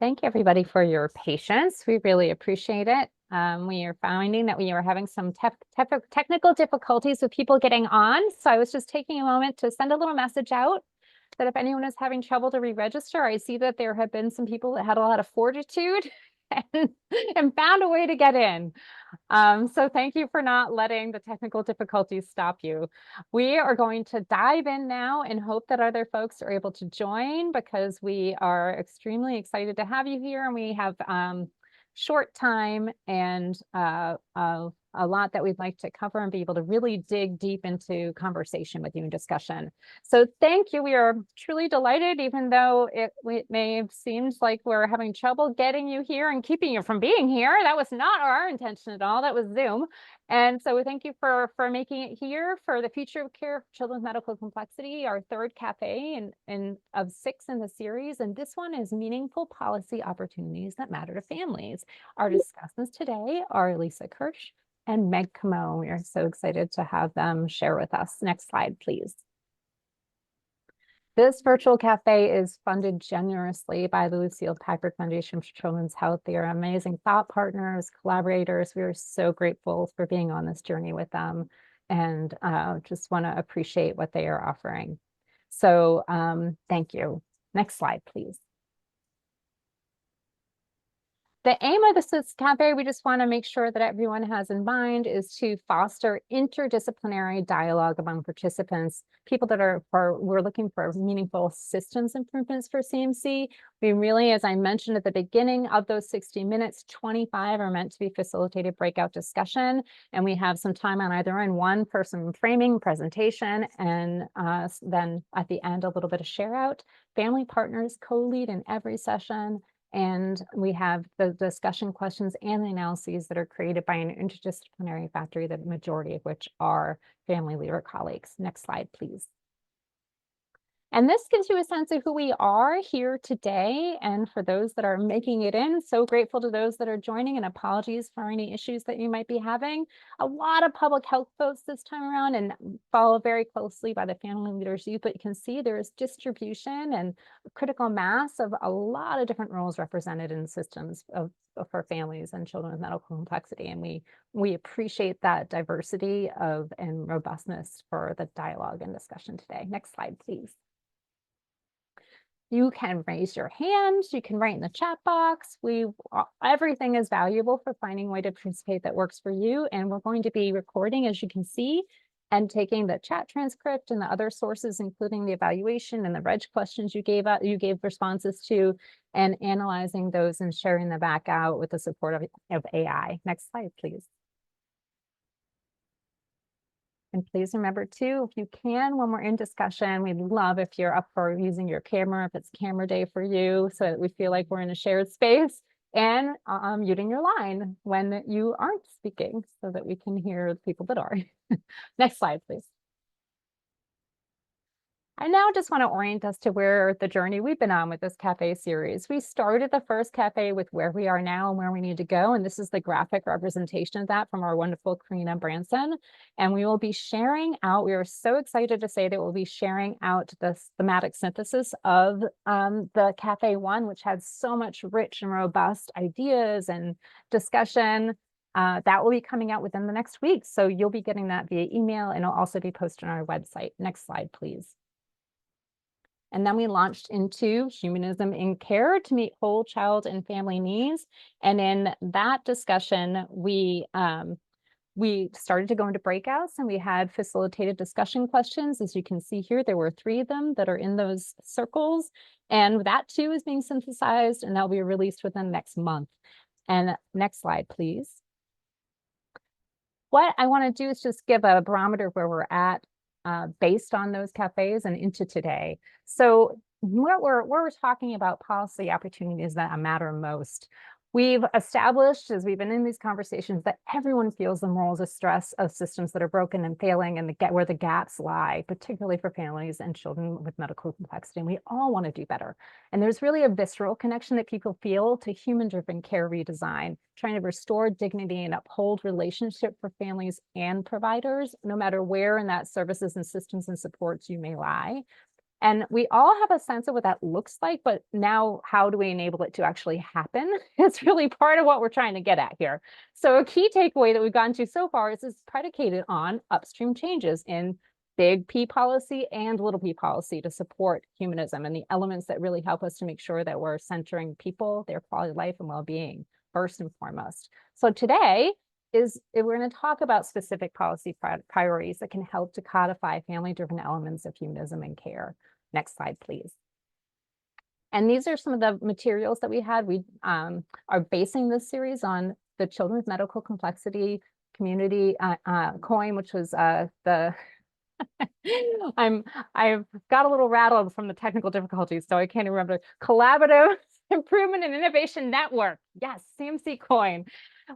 Thank you, everybody, for your patience. We really appreciate it. We are finding that we are having some technical difficulties with people getting on. So I was just taking a moment to send a little message out that if anyone is having trouble to re-register, I see that there have been some people that had a lot of fortitude and found a way to get in. So thank you for not letting the technical difficulties stop you. We are going to dive in now and hope that other folks are able to join because we are extremely excited to have you here, and we have short time and a lot that we'd like to cover and be able to really dig deep into conversation with you and discussion. So thank you. We are truly delighted, even though it may have seemed like we're having trouble getting you here and keeping you from being here. That was not our intention at all. That was Zoom. And so we thank you for making it here for the Future of Care for Children with Medical Complexity, our third cafe and of 6 in the series. And this one is Meaningful Policy Opportunities That Matter to Families. Our discussants today are Lisa Kirsch and Meg Comeau. We are so excited to have them share with us. Next slide, please. This virtual cafe is funded generously by the Lucile Packard Foundation for Children's Health. They are amazing thought partners, collaborators. We are so grateful for being on this journey with them, and just want to appreciate what they are offering. So thank you. Next slide, please. The aim of this cafe, we just want to make sure that everyone has in mind, is to foster interdisciplinary dialogue among participants, people that we're looking for meaningful systems improvements for CMC. We really, as I mentioned at the beginning of those 60 minutes, 25 are meant to be facilitated breakout discussion. And we have some time on either end, one person framing presentation, and then at the end, a little bit of share out. Family partners co-lead in every session. And we have the discussion questions and the analyses that are created by an interdisciplinary factory, the majority of which are family leader colleagues. Next slide, please. And this gives you a sense of who we are here today. And for those that are making it in, so grateful to those that are joining, and apologies for any issues that you might be having. A lot of public health folks this time around, and followed very closely by the family leaders youth, but you can see there is distribution and critical mass of a lot of different roles represented in systems for families and children with medical complexity. And we appreciate that diversity and robustness for the dialogue and discussion today. Next slide, please. You can raise your hand, you can write in the chat box. Everything is valuable for finding a way to participate that works for you. And we're going to be recording, as you can see, and taking the chat transcript and the other sources, including the evaluation and the reg questions you gave responses to, and analyzing those and sharing them back out with the support of AI. Next slide, please. And please remember too, if you can, when we're in discussion, we'd love if you're up for using your camera, if it's camera day for you, so that we feel like we're in a shared space, and muting your line when you aren't speaking so that we can hear the people that are. Next slide, please. I now just want to orient us to where the journey we've been on with this cafe series. We started the first cafe with where we are now and where we need to go. And this is the graphic representation of that from our wonderful Karina Branson. And we will be sharing out, we are so excited to say that we'll be sharing out the thematic synthesis of the Cafe 1, which had so much rich and robust ideas and discussion. That will be coming out within the next week. So you'll be getting that via email, and it'll also be posted on our website. Next slide, please. And then we launched into Humanism in Care to meet whole child and family needs. And in that discussion, we started to go into breakouts, and we had facilitated discussion questions. As you can see here, there were 3 of them that are in those circles. And that too is being synthesized, and that'll be released within the next month. And next slide, please. What I want to do is just give a barometer of where we're at based on those cafes and into today. So we're talking about policy opportunities that matter most. We've established, as we've been in these conversations, that everyone feels the morals of stress of systems that are broken and failing, and where the gaps lie, particularly for families and children with medical complexity. And we all want to do better. And there's really a visceral connection that people feel to human-driven care redesign, trying to restore dignity and uphold relationship for families and providers, no matter where in that services and systems and supports you may lie. And we all have a sense of what that looks like, but now how do we enable it to actually happen? It's really part of what we're trying to get at here. So a key takeaway that we've gotten to so far is it's predicated on upstream changes in big P policy and little p policy to support humanism and the elements that really help us to make sure that we're centering people, their quality of life and well-being first and foremost. So today, we're going to talk about specific policy priorities that can help to codify family-driven elements of humanism and care. Next slide, please. And these are some of the materials that we had. We are basing this series on the Children with Medical Complexity Community coin, which was the I've got a little rattled from the technical difficulties, so I can't remember. Collaborative Improvement and Innovation Network. Yes, CMC coin.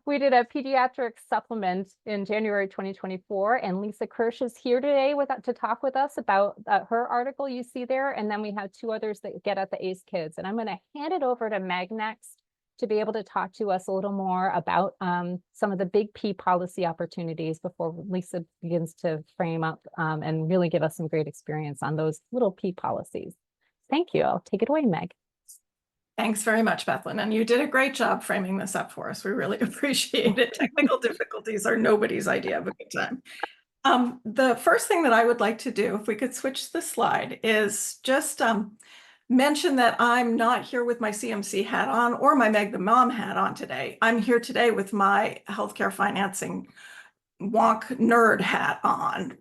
We did a pediatric supplement in January 2024, and Lisa Kirsch is here today to talk with us about her article you see there. And then we have two others that get at the ACE kids. And I'm going to hand it over to Meg next to be able to talk to us a little more about some of the big P policy opportunities before Lisa begins to frame up and really give us some great experience on those little P policies. Thank you. I'll take it away, Meg. Thanks very much, Bethlyn. And you did a great job framing this up for us. We really appreciate it. Technical difficulties are nobody's idea of a good time. The first thing that I would like to do, if we could switch the slide, is just mention that I'm not here with my CMC hat on or my Meg the Mom hat on today. I'm here today with my healthcare financing wonk nerd hat on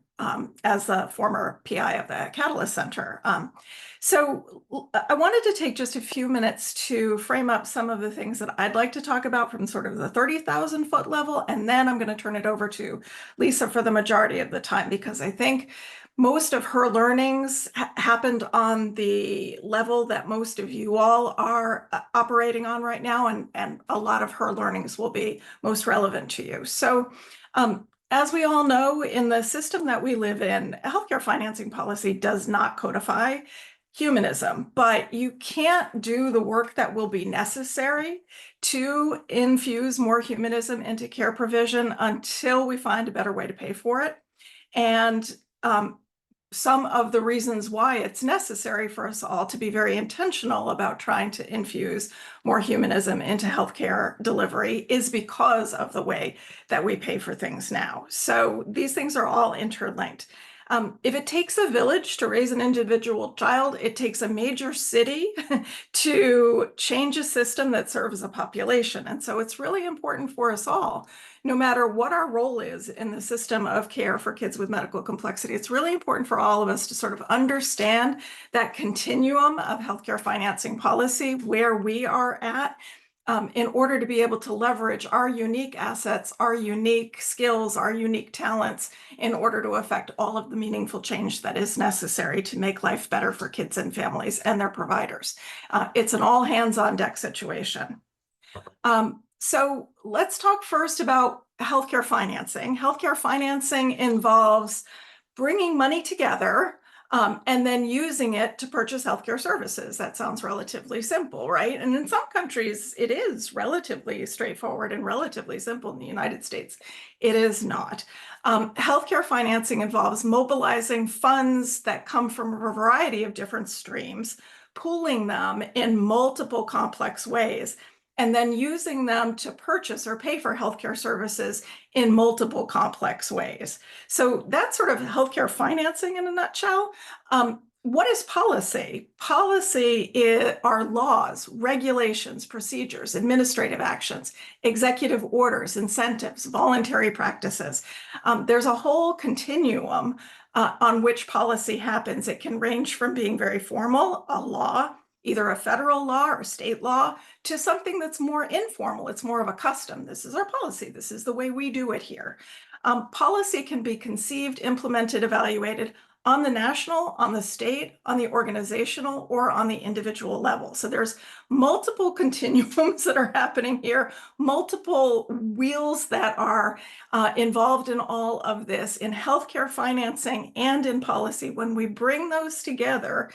as the former PI of the Catalyst Center. So I wanted to take just a few minutes to frame up some of the things that I'd like to talk about from sort of the 30,000 foot level, and then I'm going to turn it over to Lisa for the majority of the time, because I think most of her learnings happened on the level that most of you all are operating on right now, and a lot of her learnings will be most relevant to you. So as we all know, in the system that we live in, healthcare financing policy does not codify humanism, but you can't do the work that will be necessary to infuse more humanism into care provision until we find a better way to pay for it. And some of the reasons why it's necessary for us all to be very intentional about trying to infuse more humanism into healthcare delivery is because of the way that we pay for things now. So these things are all interlinked. If it takes a village to raise an individual child, it takes a major city to change a system that serves a population. And so it's really important for us all, no matter what our role is in the system of care for kids with medical complexity, it's really important for all of us to sort of understand that continuum of healthcare financing policy, where we are at, in order to be able to leverage our unique assets, our unique skills, our unique talents, in order to affect all of the meaningful change that is necessary to make life better for kids and families and their providers. It's an all hands on deck situation. So let's talk first about healthcare financing. Healthcare financing involves bringing money together and then using it to purchase healthcare services. That sounds relatively simple, right? And in some countries, it is relatively straightforward and relatively simple. In the United States, it is not. Healthcare financing involves mobilizing funds that come from a variety of different streams, pooling them in multiple complex ways, and then using them to purchase or pay for healthcare services in multiple complex ways. So that's sort of healthcare financing in a nutshell. What is policy? Policy are laws, regulations, procedures, administrative actions, executive orders, incentives, voluntary practices. There's a whole continuum on which policy happens. It can range from being very formal, a law, either a federal law or state law, to something that's more informal. It's more of a custom. This is our policy. This is the way we do it here. Policy can be conceived, implemented, evaluated on the national, on the state, on the organizational, or on the individual level. So there's multiple continuums that are happening here, multiple wheels that are involved in all of this in healthcare financing and in policy. When we bring those together,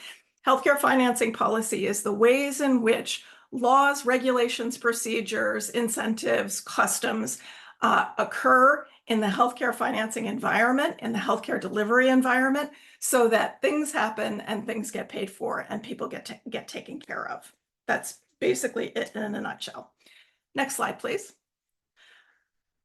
healthcare financing policy is the ways in which laws, regulations, procedures, incentives, customs occur in the healthcare financing environment, in the healthcare delivery environment, so that things happen and things get paid for and people get taken care of. That's basically it in a nutshell. Next slide, please.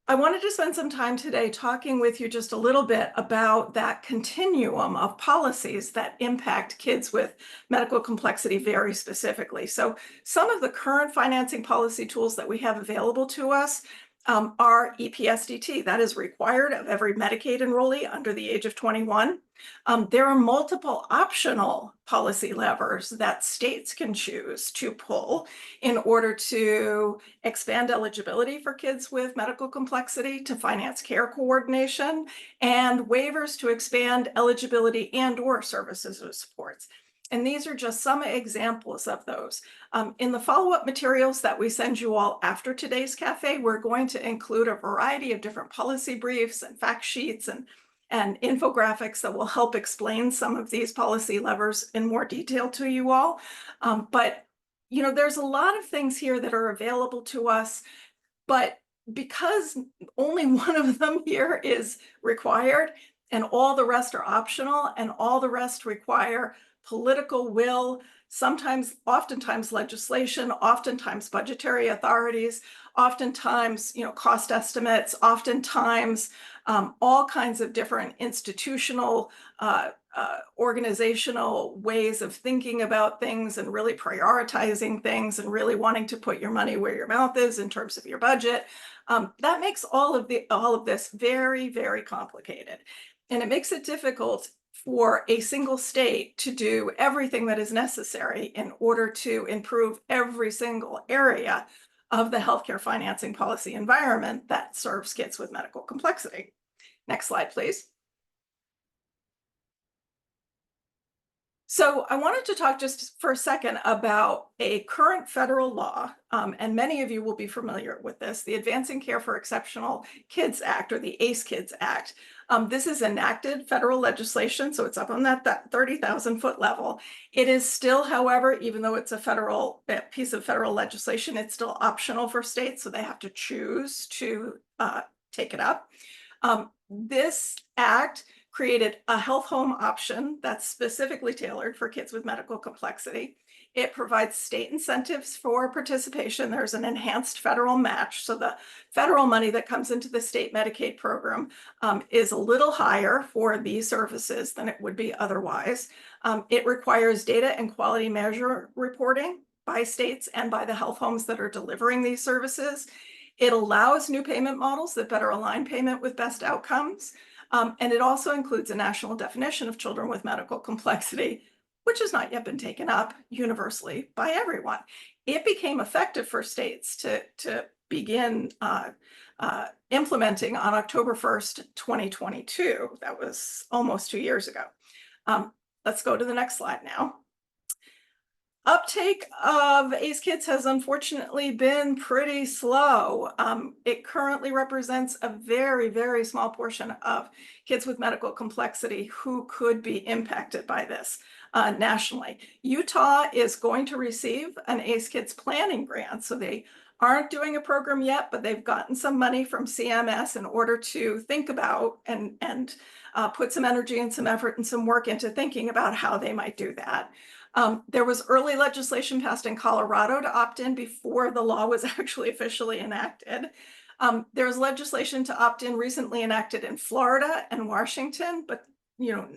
I wanted to spend some time today talking with you just a little bit about that continuum of policies that impact kids with medical complexity very specifically. So some of the current financing policy tools that we have available to us are EPSDT. That is required of every Medicaid enrollee under the age of 21. There are multiple optional policy levers that states can choose to pull in order to expand eligibility for kids with medical complexity, to finance care coordination, and waivers to expand eligibility and/or services or supports. And these are just some examples of those. In the follow-up materials that we send you all after today's cafe, we're going to include a variety of different policy briefs and fact sheets and infographics that will help explain some of these policy levers in more detail to you all. But you know, there's a lot of things here that are available to us, but because only one of them here is required and all the rest are optional and all the rest require political will, sometimes, oftentimes legislation, oftentimes budgetary authorities, oftentimes, you know, cost estimates, oftentimes all kinds of different institutional, organizational ways of thinking about things and really prioritizing things and really wanting to put your money where your mouth is in terms of your budget. That makes all of this very, very complicated. And it makes it difficult for a single state to do everything that is necessary in order to improve every single area of the healthcare financing policy environment that serves kids with medical complexity. Next slide, please. So I wanted to talk just for a second about a current federal law, and many of you will be familiar with this, the Advancing Care for Exceptional Kids Act, or the ACE Kids Act. This is enacted federal legislation, so it's up on that 30,000-foot level. It is still, however, even though it's a piece of federal legislation, it's still optional for states, so they have to choose to take it up. This act created a health home option that's specifically tailored for kids with medical complexity. It provides state incentives for participation. There's an enhanced federal match. So the federal money that comes into the state Medicaid program is a little higher for these services than it would be otherwise. It requires data and quality measure reporting by states and by the health homes that are delivering these services. It allows new payment models that better align payment with best outcomes. And it also includes a national definition of children with medical complexity, which has not yet been taken up universally by everyone. It became effective for states to begin implementing on October 1st, 2022. That was almost 2 years ago. Let's go to the next slide now. Uptake of ACE Kids has unfortunately been pretty slow. It currently represents a very, very small portion of kids with medical complexity who could be impacted by this nationally. Utah is going to receive an ACE Kids planning grant, so they aren't doing a program yet, but they've gotten some money from CMS in order to think about and put some energy and some effort and some work into thinking about how they might do that. There was early legislation passed in Colorado to opt in before the law was actually officially enacted. There was legislation to opt in recently enacted in Florida and Washington, but you know,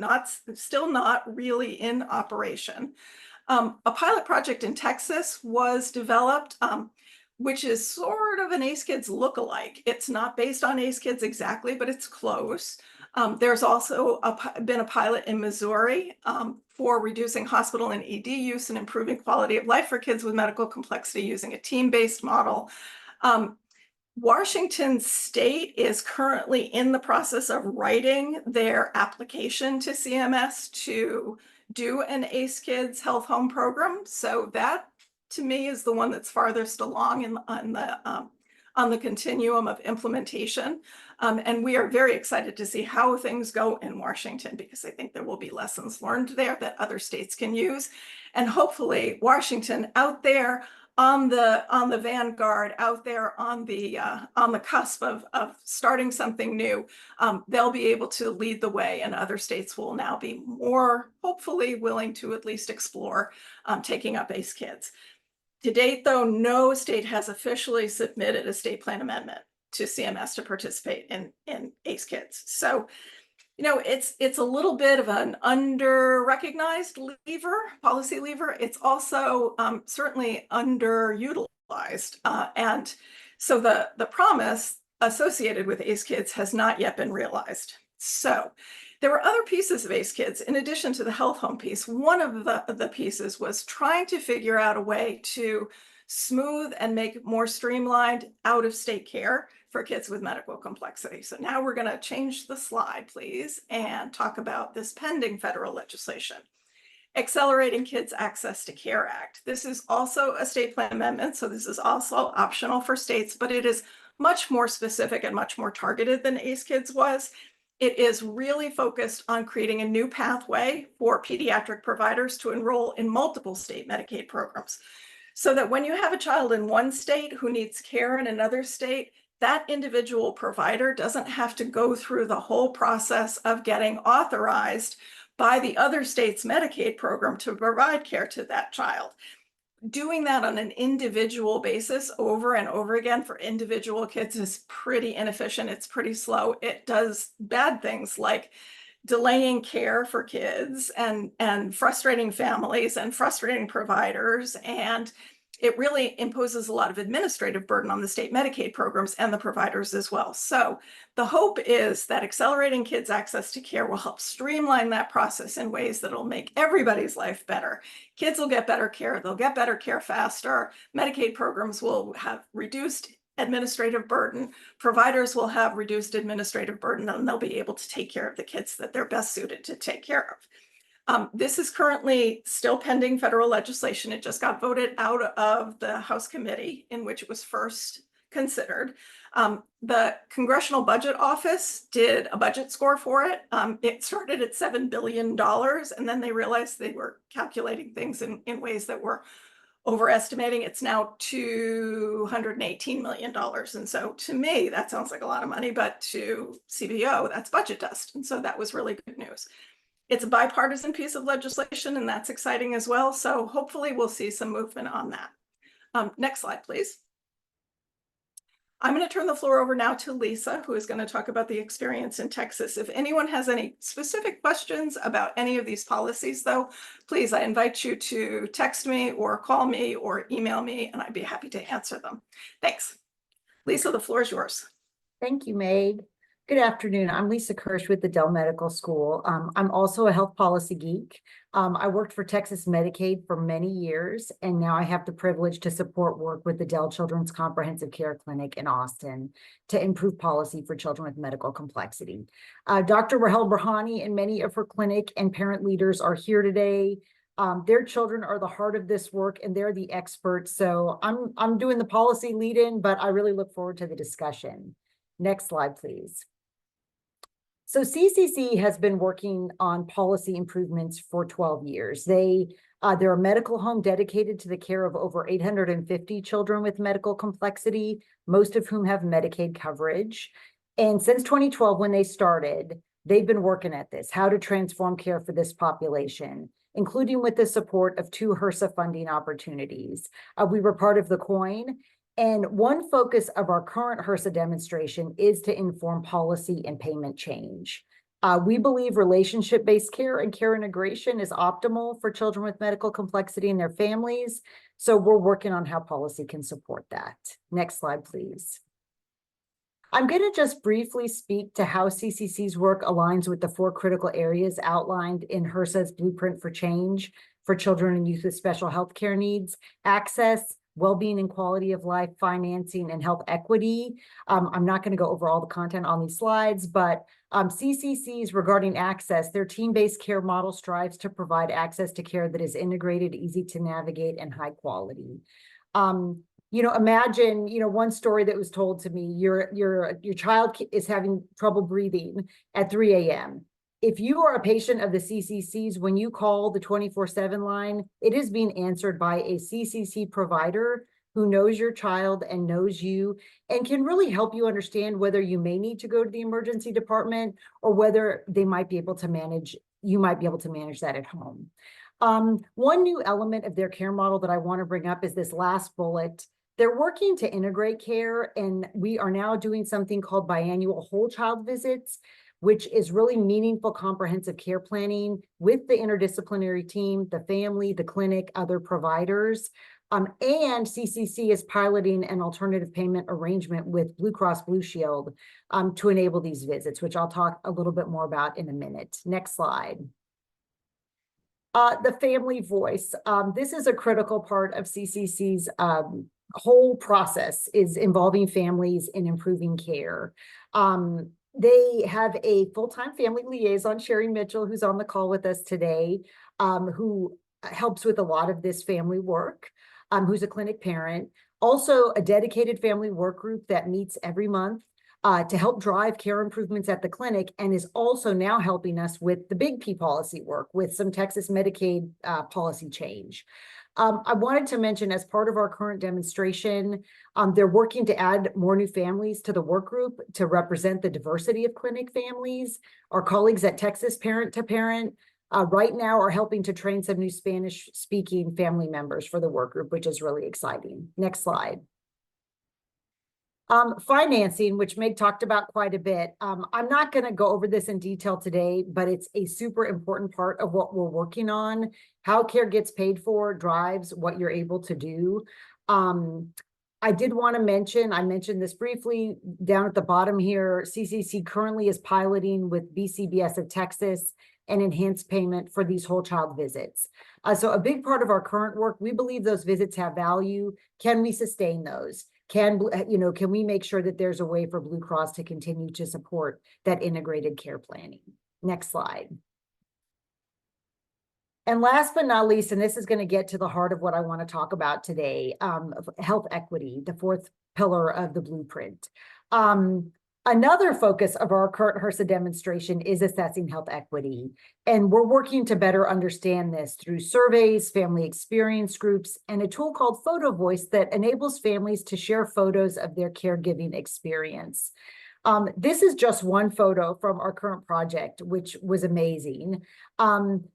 still not really in operation. A pilot project in Texas was developed, which is sort of an ACE Kids lookalike. It's not based on ACE Kids exactly, but it's close. There's also been a pilot in Missouri for reducing hospital and ED use and improving quality of life for kids with medical complexity using a team-based model. Washington State is currently in the process of writing their application to CMS to do an ACE Kids health home program. So that, to me, is the one that's farthest along on the continuum of implementation. And we are very excited to see how things go in Washington, because I think there will be lessons learned there that other states can use. And hopefully Washington out there on the vanguard, out there on the cusp of starting something new. They'll be able to lead the way, and other states will now be more hopefully willing to at least explore taking up ACE kids. To date, though, no state has officially submitted a state plan amendment to CMS to participate in ACE kids. So, you know, it's a little bit of an under-recognized policy lever. It's also certainly underutilized. And so the promise associated with ACE kids has not yet been realized. So there were other pieces of ACE kids in addition to the health home piece. One of the pieces was trying to figure out a way to smooth and make more streamlined out-of-state care for kids with medical complexity. So now we're going to change the slide, please, and talk about this pending federal legislation. Accelerating Kids Access to Care Act. This is also a state plan amendment, so this is also optional for states, but it is much more specific and much more targeted than ACE Kids was. It is really focused on creating a new pathway for pediatric providers to enroll in multiple state Medicaid programs, so that when you have a child in one state who needs care in another state, that individual provider doesn't have to go through the whole process of getting authorized by the other state's Medicaid program to provide care to that child. Doing that on an individual basis over and over again for individual kids is pretty inefficient. It's pretty slow. It does bad things like delaying care for kids and frustrating families and frustrating providers. And it really imposes a lot of administrative burden on the state Medicaid programs and the providers as well. So the hope is that accelerating kids' access to care will help streamline that process in ways that will make everybody's life better. Kids will get better care. They'll get better care faster. Medicaid programs will have reduced administrative burden. Providers will have reduced administrative burden, and they'll be able to take care of the kids that they're best suited to take care of. This is currently still pending federal legislation. It just got voted out of the House committee in which it was first considered. The Congressional Budget Office did a budget score for it. It started at $7 billion, and then they realized they were calculating things in ways that were overestimating. It's now $218 million. And so to me, that sounds like a lot of money, but to CBO, that's budget dust. And so that was really good news. It's a bipartisan piece of legislation, and that's exciting as well. So hopefully we'll see some movement on that. Next slide, please. I'm going to turn the floor over now to Lisa, who is going to talk about the experience in Texas. If anyone has any specific questions about any of these policies, though, please, I invite you to text me or call me or email me, and I'd be happy to answer them. Thanks. Lisa, the floor is yours. Thank you, Meg. Good afternoon. I'm Lisa Kirsch with the Dell Medical School. I'm also a health policy geek. I worked for Texas Medicaid for many years, and now I have the privilege to support work with the Dell Children's Comprehensive Care Clinic in Austin to improve policy for children with medical complexity. Dr. Rahel Burhani and many of her clinic and parent leaders are here today. Their children are the heart of this work, and they're the experts. So I'm doing the policy lead-in, but I really look forward to the discussion. Next slide, please. So CCC has been working on policy improvements for 12 years. They're a medical home dedicated to the care of over 850 children with medical complexity, most of whom have Medicaid coverage. And since 2012, when they started, they've been working at this, how to transform care for this population, including with the support of 2 HRSA funding opportunities. We were part of the COIN. And one focus of our current HRSA demonstration is to inform policy and payment change. We believe relationship-based care and care integration is optimal for children with medical complexity and their families. So we're working on how policy can support that. Next slide, please. I'm going to just briefly speak to how CCC's work aligns with the 4 critical areas outlined in HRSA's Blueprint for Change for children and youth with special health care needs: access, well-being and quality of life, financing, and health equity. I'm not going to go over all the content on these slides, but CCC's regarding access, their team-based care model strives to provide access to care that is integrated, easy to navigate, and high quality. Imagine, one story that was told to me, your child is having trouble breathing at 3 a.m. If you are a patient of the CCCs, when you call the 24/7 line, it is being answered by a CCC provider who knows your child and knows you and can really help you understand whether you may need to go to the emergency department or whether they might be able to manage, you might be able to manage that at home. One new element of their care model that I want to bring up is this last bullet. They're working to integrate care, and we are now doing something called biannual whole child visits, which is really meaningful, comprehensive care planning with the interdisciplinary team, the family, the clinic, other providers. And CCC is piloting an alternative payment arrangement with Blue Cross Blue Shield to enable these visits, which I'll talk a little bit more about in a minute. Next slide. The family voice. This is a critical part of CCC's whole process, is involving families in improving care. They have a full-time family liaison, Sherry Mitchell, who's on the call with us today, who helps with a lot of this family work, who's a clinic parent. Also, a dedicated family work group that meets every month to help drive care improvements at the clinic, and is also now helping us with the Big P policy work with some Texas Medicaid policy change. I wanted to mention, as part of our current demonstration, they're working to add more new families to the work group to represent the diversity of clinic families. Our colleagues at Texas Parent to Parent right now are helping to train some new Spanish-speaking family members for the work group, which is really exciting. Next slide. Financing, which Meg talked about quite a bit. I'm not going to go over this in detail today, but it's a super important part of what we're working on. How care gets paid for drives what you're able to do. I did want to mention, I mentioned this briefly down at the bottom here, CCC currently is piloting with BCBS of Texas an enhanced payment for these whole child visits. So a big part of our current work, we believe those visits have value. Can we sustain those? Can we make sure that there's a way for Blue Cross to continue to support that integrated care planning? Next slide. And last but not least, and this is going to get to the heart of what I want to talk about today, health equity, the fourth pillar of the blueprint. Another focus of our current HRSA demonstration is assessing health equity. And we're working to better understand this through surveys, family experience groups, and a tool called Photo Voice that enables families to share photos of their caregiving experience. This is just one photo from our current project, which was amazing.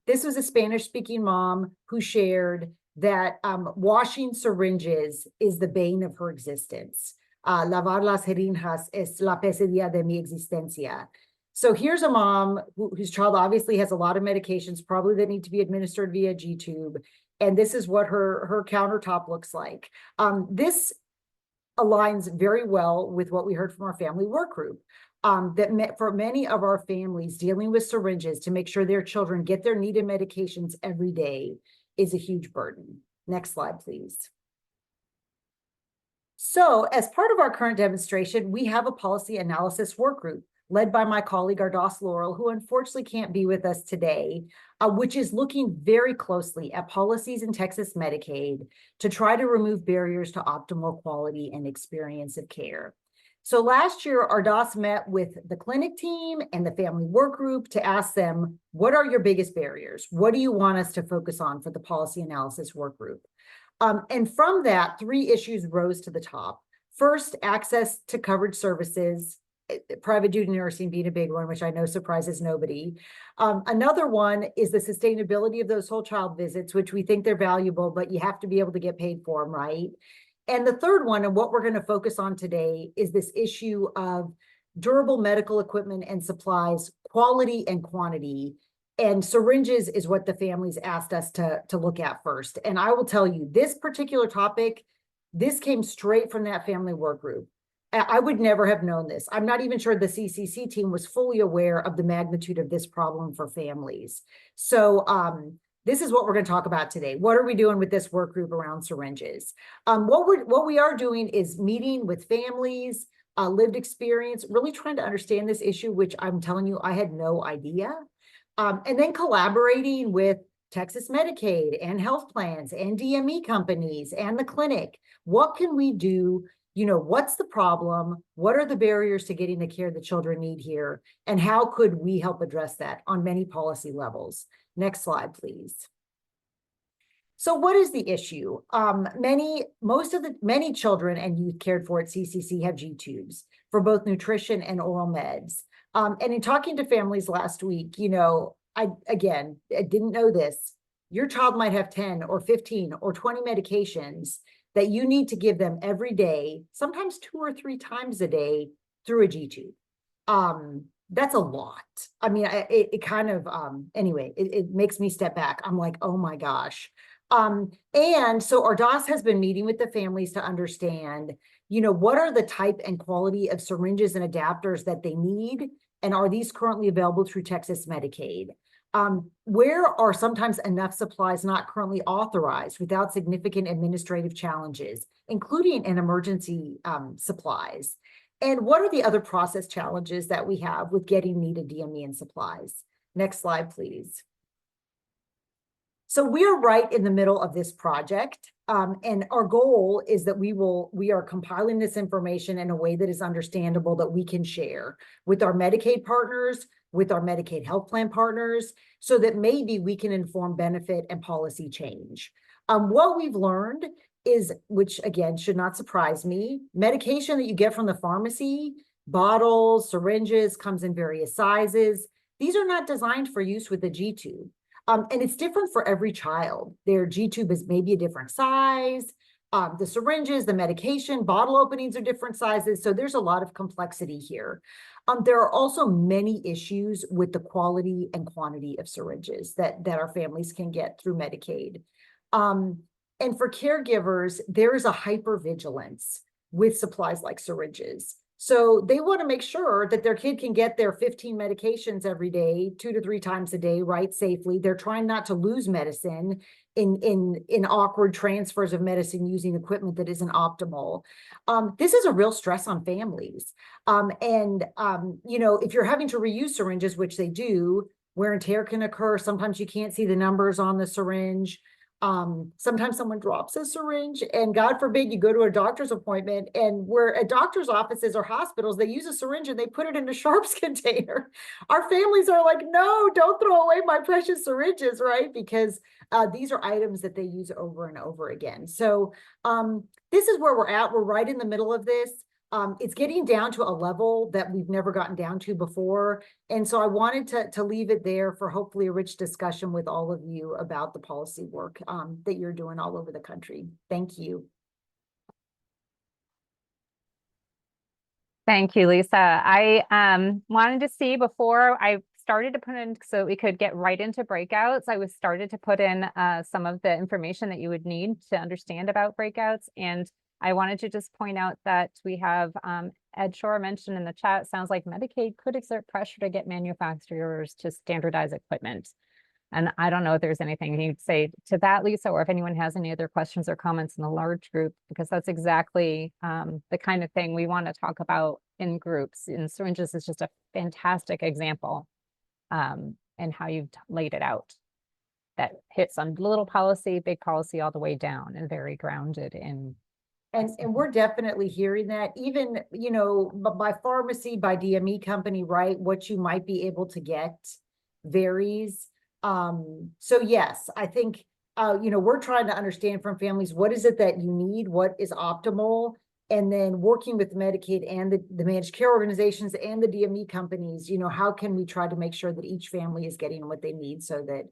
This was a Spanish-speaking mom who shared that washing syringes is the bane of her existence. Lavar las jeringas es la pesadilla de mi existencia. So here's a mom whose child obviously has a lot of medications, probably that need to be administered via G-tube. And this is what her countertop looks like. This aligns very well with what we heard from our family work group. For many of our families dealing with syringes to make sure their children get their needed medications every day is a huge burden. Next slide, please. So as part of our current demonstration, we have a policy analysis work group led by my colleague, Ardas Laurel, who unfortunately can't be with us today, which is looking very closely at policies in Texas Medicaid to try to remove barriers to optimal quality and experience of care. So last year, Ardas met with the clinic team and the family work group to ask them, what are your biggest barriers? What do you want us to focus on for the policy analysis work group? And from that, 3 issues rose to the top. First, access to covered services, private duty nursing being a big one, which I know surprises nobody. Another one is the sustainability of those whole child visits, which we think they're valuable, but you have to be able to get paid for them, right? And the third one, and what we're going to focus on today, is this issue of durable medical equipment and supplies, quality and quantity. And syringes is what the families asked us to look at first. And I will tell you, this particular topic, this came straight from that family work group. I would never have known this. I'm not even sure the CCC team was fully aware of the magnitude of this problem for families. So this is what we're going to talk about today. What are we doing with this work group around syringes? What we are doing is meeting with families, lived experience, really trying to understand this issue, which I'm telling you, I had no idea. And then collaborating with Texas Medicaid and health plans and DME companies and the clinic. What can we do? What's the problem? What are the barriers to getting the care the children need here? And how could we help address that on many policy levels? Next slide, please. So what is the issue? Many children and youth cared for at CCC have G-tubes for both nutrition and oral meds. And in talking to families last week, I didn't know this. Your child might have 10 or 15 or 20 medications that you need to give them every day, sometimes 2 or 3 times a day through a G-tube. That's a lot. I mean, it makes me step back. I'm like, oh my gosh. And so our DOS has been meeting with the families to understand, what are the type and quality of syringes and adapters that they need? And are these currently available through Texas Medicaid? Where are sometimes enough supplies not currently authorized without significant administrative challenges, including in emergency supplies? And what are the other process challenges that we have with getting needed DME and supplies? Next slide, please. So we are right in the middle of this project. And our goal is that we are compiling this information in a way that is understandable that we can share with our Medicaid partners, with our Medicaid health plan partners, so that maybe we can inform benefit and policy change. What we've learned is, which again, should not surprise me, medication that you get from the pharmacy, bottles, syringes, comes in various sizes. These are not designed for use with a G-tube. And it's different for every child. Their G-tube is maybe a different size. The syringes, the medication, bottle openings are different sizes. So there's a lot of complexity here. There are also many issues with the quality and quantity of syringes that our families can get through Medicaid. And for caregivers, there is a hypervigilance with supplies like syringes. So they want to make sure that their kid can get their 15 medications every day, 2 to 3 times a day, right, safely. They're trying not to lose medicine in awkward transfers of medicine using equipment that isn't optimal. This is a real stress on families. If you're having to reuse syringes, which they do, wear and tear can occur. Sometimes you can't see the numbers on the syringe. Sometimes someone drops a syringe, and God forbid you go to a doctor's appointment, and where at doctor's offices or hospitals, they use a syringe and they put it in a sharps container. Our families are like, no, don't throw away my precious syringes, right? Because these are items that they use over and over again. So this is where we're at. We're right in the middle of this. It's getting down to a level that we've never gotten down to before. And so I wanted to leave it there for hopefully a rich discussion with all of you about the policy work that you're doing all over the country. Thank you. Thank you, Lisa. I wanted to see before I started to put in, so we could get right into breakouts, I was started to put in some of the information that you would need to understand about breakouts. And I wanted to just point out that we have Ed Shore mentioned in the chat, sounds like Medicaid could exert pressure to get manufacturers to standardize equipment. And I don't know if there's anything you'd say to that, Lisa, or if anyone has any other questions or comments in the large group, because that's exactly the kind of thing we want to talk about in groups. And syringes is just a fantastic example and how you've laid it out. That hits on little policy, big policy, all the way down, and very grounded in. And we're definitely hearing that, even, by pharmacy, by DME company, right? What you might be able to get varies. So yes, I think, we're trying to understand from families, what is it that you need? What is optimal? And then working with Medicaid and the managed care organizations and the DME companies, how can we try to make sure that each family is getting what they need so that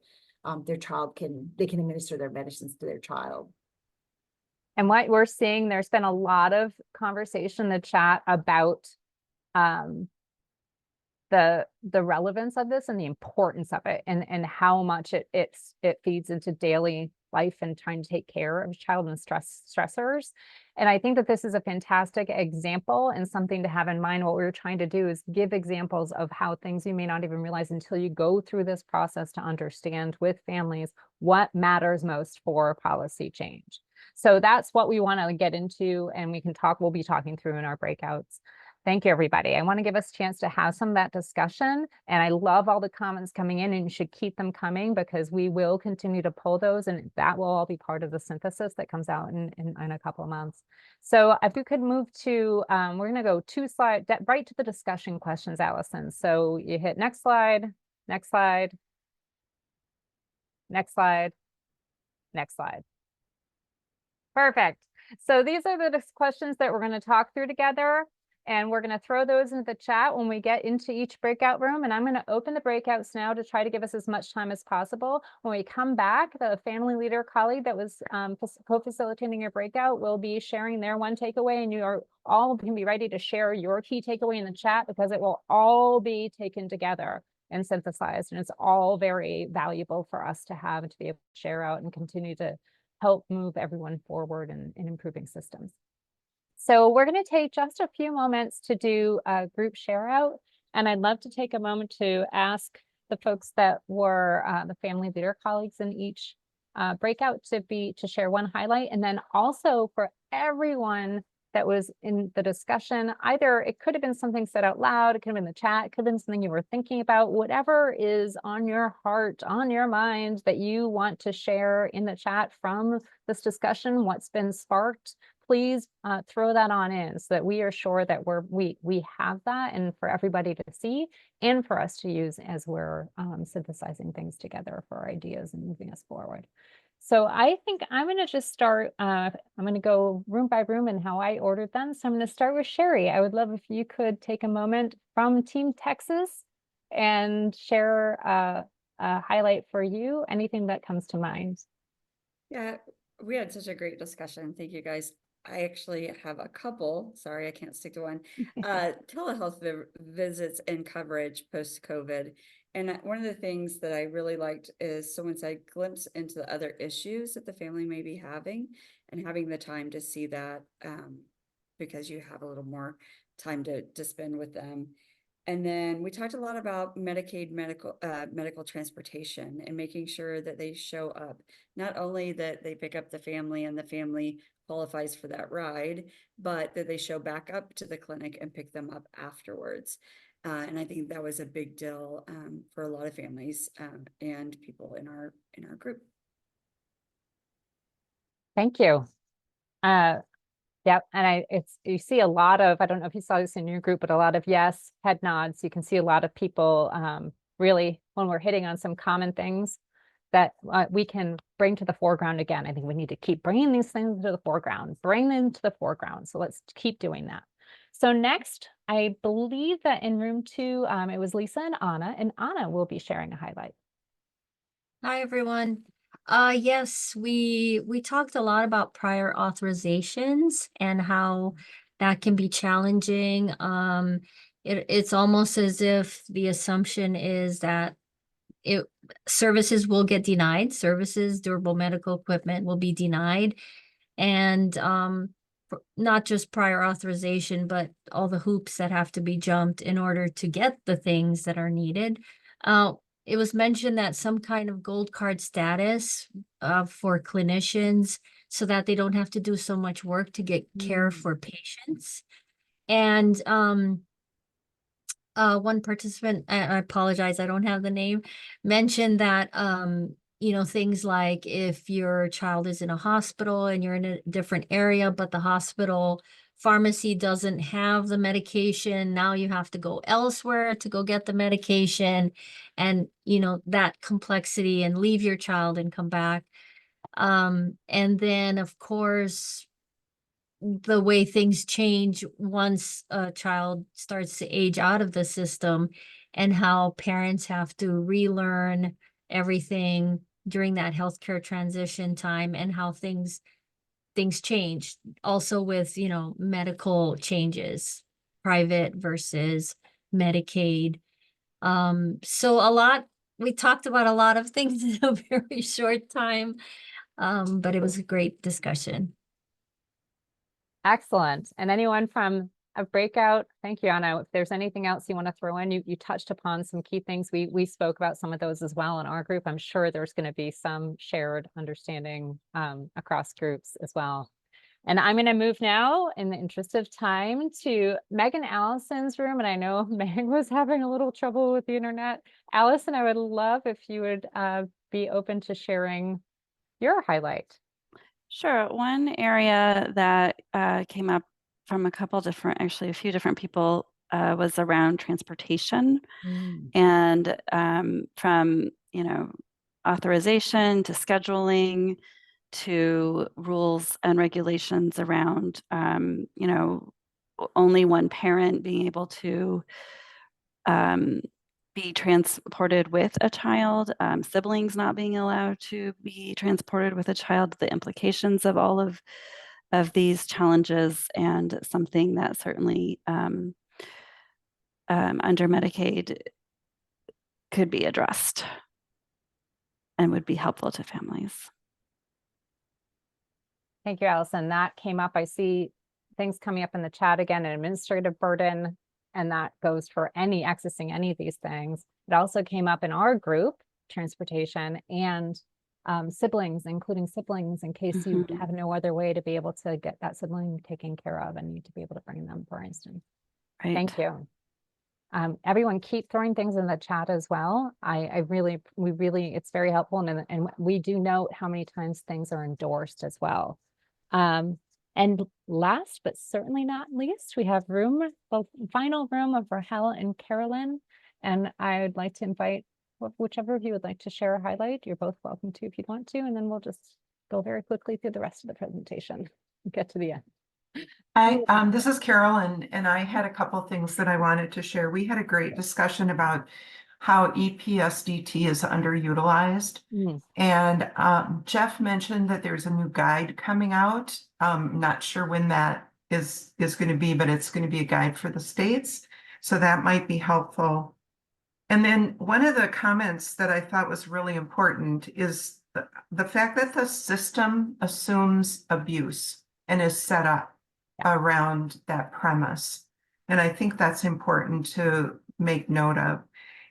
their child they can administer their medicines to their child. And what we're seeing, there's been a lot of conversation in the chat about the relevance of this and the importance of it, and how much it feeds into daily life and trying to take care of child and stressors. And I think that this is a fantastic example and something to have in mind. What we're trying to do is give examples of how things you may not even realize until you go through this process to understand with families what matters most for policy change. So that's what we want to get into, and we'll be talking through in our breakouts. Thank you, everybody. I want to give us a chance to have some of that discussion, and I love all the comments coming in, and you should keep them coming because we will continue to pull those, and that will all be part of the synthesis that comes out in a couple of months. So if you could move to, we're going to go 2 slides, right to the discussion questions, Allison. So you hit next slide, next slide, next slide, Next slide. Perfect. So these are the questions that we're going to talk through together, and we're going to throw those into the chat when we get into each breakout room. And I'm going to open the breakouts now to try to give us as much time as possible. When we come back, the family leader colleague that was co-facilitating your breakout will be sharing their one takeaway, and you are all can be ready to share your key takeaway in the chat, because it will all be taken together and synthesized, and it's all very valuable for us to have and to be able to share out and continue to help move everyone forward in improving systems. So we're going to take just a few moments to do a group share out, and I'd love to take a moment to ask the folks that were the family leader colleagues in each breakout to share one highlight, and then also for everyone that was in the discussion, either it could have been something said out loud, it could have been in the chat, it could have been something you were thinking about, whatever is on your heart, on your mind that you want to share in the chat from this discussion, what's been sparked, please throw that on in so that we are sure that we have that, and for everybody to see and for us to use as we're synthesizing things together for our ideas and moving us forward. So I think I'm going to just start, I'm going to go room by room and how I ordered them. So I'm going to start with Sherry. I would love if you could take a moment from Team Texas and share a highlight for you, anything that comes to mind. Yeah, we had such a great discussion. Thank you, guys. I actually have a couple, sorry, I can't stick to one, telehealth visits and coverage post-COVID. And one of the things that I really liked is someone said glimpse into the other issues that the family may be having, and having the time to see that because you have a little more time to spend with them. And then we talked a lot about Medicaid medical transportation and making sure that they show up, not only that they pick up the family and the family qualifies for that ride, but that they show back up to the clinic and pick them up afterwards. And I think that was a big deal for a lot of families and people in our group. Thank you. Yeah, and you see a lot of, I don't know if you saw this in your group, but a lot of yes, head nods. You can see a lot of people really, when we're hitting on some common things that we can bring to the foreground again. I think we need to keep bringing these things to the foreground, bring them to the foreground. So let's keep doing that. So next, I believe that in room 2, it was Lisa and Anna will be sharing a highlight. Hi, everyone. Yes, we talked a lot about prior authorizations and how that can be challenging. It's almost as if the assumption is that services will get denied, durable medical equipment will be denied. And not just prior authorization, but all the hoops that have to be jumped in order to get the things that are needed. It was mentioned that some kind of gold card status for clinicians so that they don't have to do so much work to get care for patients. And one participant, I apologize, I don't have the name, mentioned that things like if your child is in a hospital and you're in a different area, but the hospital pharmacy doesn't have the medication, now you have to go elsewhere to go get the medication, and that complexity, and leave your child and come back. And then of course, the way things change once a child starts to age out of the system, and how parents have to relearn everything during that healthcare transition time, and how things change also with medical changes, private versus Medicaid. So we talked about a lot of things in a very short time, but it was a great discussion. Excellent. And anyone from a breakout? Thank you, Anna. If there's anything else you want to throw in, you touched upon some key things. We spoke about some of those as well in our group. I'm sure there's going to be some shared understanding across groups as well. And I'm going to move now, in the interest of time, to Meg and Allison's room. And I know Meg was having a little trouble with the internet. Allison, I would love if you would be open to sharing your highlight. Sure. One area that came up from a few different people was around transportation, and from authorization to scheduling, to rules and regulations around, you know, only one parent being able to be transported with a child, siblings not being allowed to be transported with a child, the implications of all of these challenges, and something that certainly under Medicaid could be addressed and would be helpful to families. Thank you, Allison. That came up. I see things coming up in the chat again, an administrative burden, and that goes for accessing any of these things. It also came up in our group, transportation, and siblings, including siblings, in case you have no other way to be able to get that sibling taken care of and need to be able to bring them, for instance. Right. Thank you. Everyone keep throwing things in the chat as well. It's very helpful. And we do note how many times things are endorsed as well. And last, but certainly not least, we have the final room of Rahel and Carolyn. And I would like to invite whichever of you would like to share a highlight. You're both welcome to if you'd want to, and then we'll just go very quickly through the rest of the presentation and get to the end. Hi, this is Carol, and I had a couple things that I wanted to share. We had a great discussion about how EPSDT is underutilized. And Jeff mentioned that there's a new guide coming out. Not sure when that is going to be, but it's going to be a guide for the states. So that might be helpful. And then one of the comments that I thought was really important is the fact that the system assumes abuse and is set up around that premise. And I think that's important to make note of.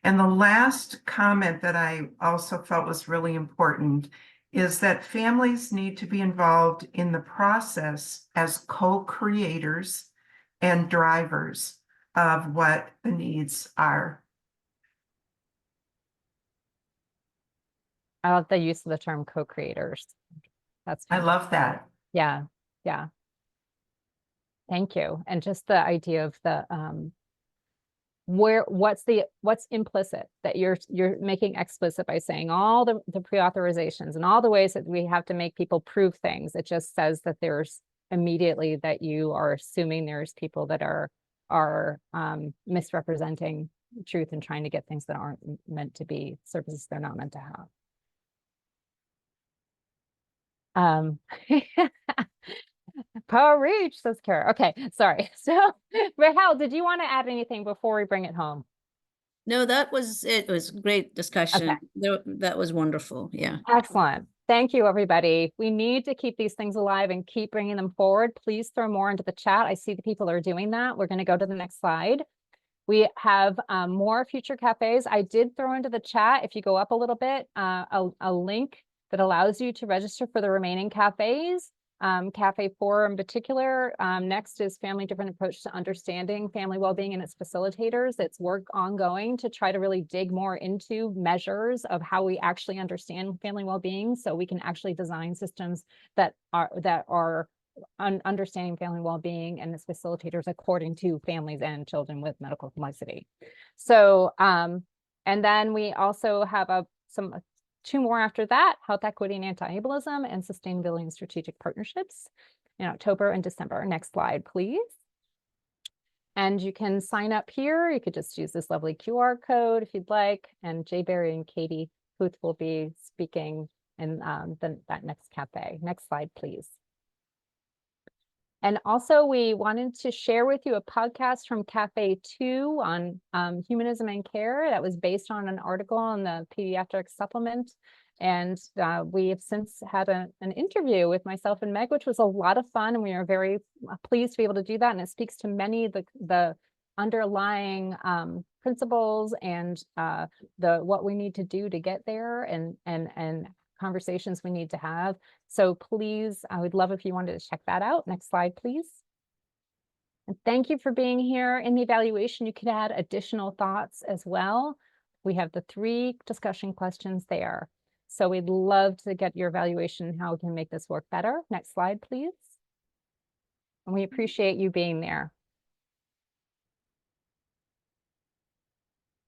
And the last comment that I also felt was really important is that families need to be involved in the process as co-creators and drivers of what the needs are. I love the use of the term co-creators. I love that. Yeah. Thank you. And just the idea of the what's implicit that you're making explicit by saying all the pre-authorizations and all the ways that we have to make people prove things. It just says that there's immediately that you are assuming there's people that are misrepresenting truth and trying to get things that aren't meant to be, services they're not meant to have. Power reach, says Kara. Okay, sorry. So Rahel, did you want to add anything before we bring it home? No, that was it. It was great discussion. Okay. That was wonderful. Yeah. Excellent. Thank you, everybody. We need to keep these things alive and keep bringing them forward. Please throw more into the chat. I see the people are doing that. We're going to go to the next slide. We have more future cafes. I did throw into the chat, if you go up a little bit, a link that allows you to register for the remaining cafes. Cafe 4 in particular. Next is Family Different Approach to Understanding Family Wellbeing and its Facilitators. It's work ongoing to try to really dig more into measures of how we actually understand family wellbeing, so we can actually design systems that are understanding family wellbeing and its facilitators according to families and children with medical complexity. So, and then we also have two more after that: health equity and anti-ableism, and sustainability and strategic partnerships in October and December. Next slide, please. And you can sign up here. You could just use this lovely QR code if you'd like. And Jay Berry and Katie Huth will be speaking in that next cafe. Next slide, please. And also, we wanted to share with you a podcast from Cafe 2 on humanism and care that was based on an article in the Pediatric Supplement. And we have since had an interview with myself and Meg, which was a lot of fun. And we are very pleased to be able to do that. And it speaks to many of the underlying principles and what we need to do to get there, and conversations we need to have. So please, I would love if you wanted to check that out. Next slide, please. And thank you for being here. In the evaluation, you could add additional thoughts as well. We have the 3 discussion questions there. So we'd love to get your evaluation, how we can make this work better. Next slide, please. And we appreciate you being there.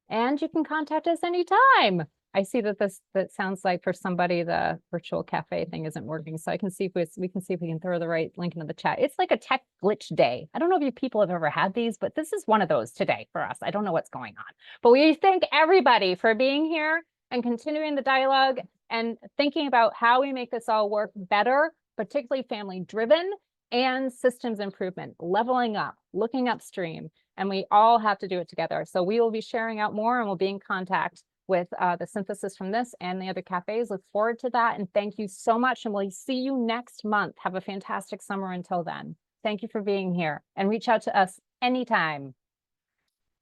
And you can contact us anytime. I see that that sounds like for somebody, the virtual cafe thing isn't working. So I can see if we can see if we can throw the right link into the chat. It's like a tech glitch day. I don't know if you people have ever had these, but this is one of those today for us. I don't know what's going on, but we thank everybody for being here and continuing the dialogue and thinking about how we make this all work better, particularly family driven and systems improvement, leveling up, looking upstream, and we all have to do it together. So we will be sharing out more and we'll be in contact with the synthesis from this and the other cafes. Look forward to that. And thank you so much. And we'll see you next month. Have a fantastic summer until then. Thank you for being here and reach out to us anytime.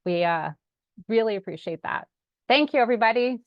We really appreciate that. Thank you, everybody.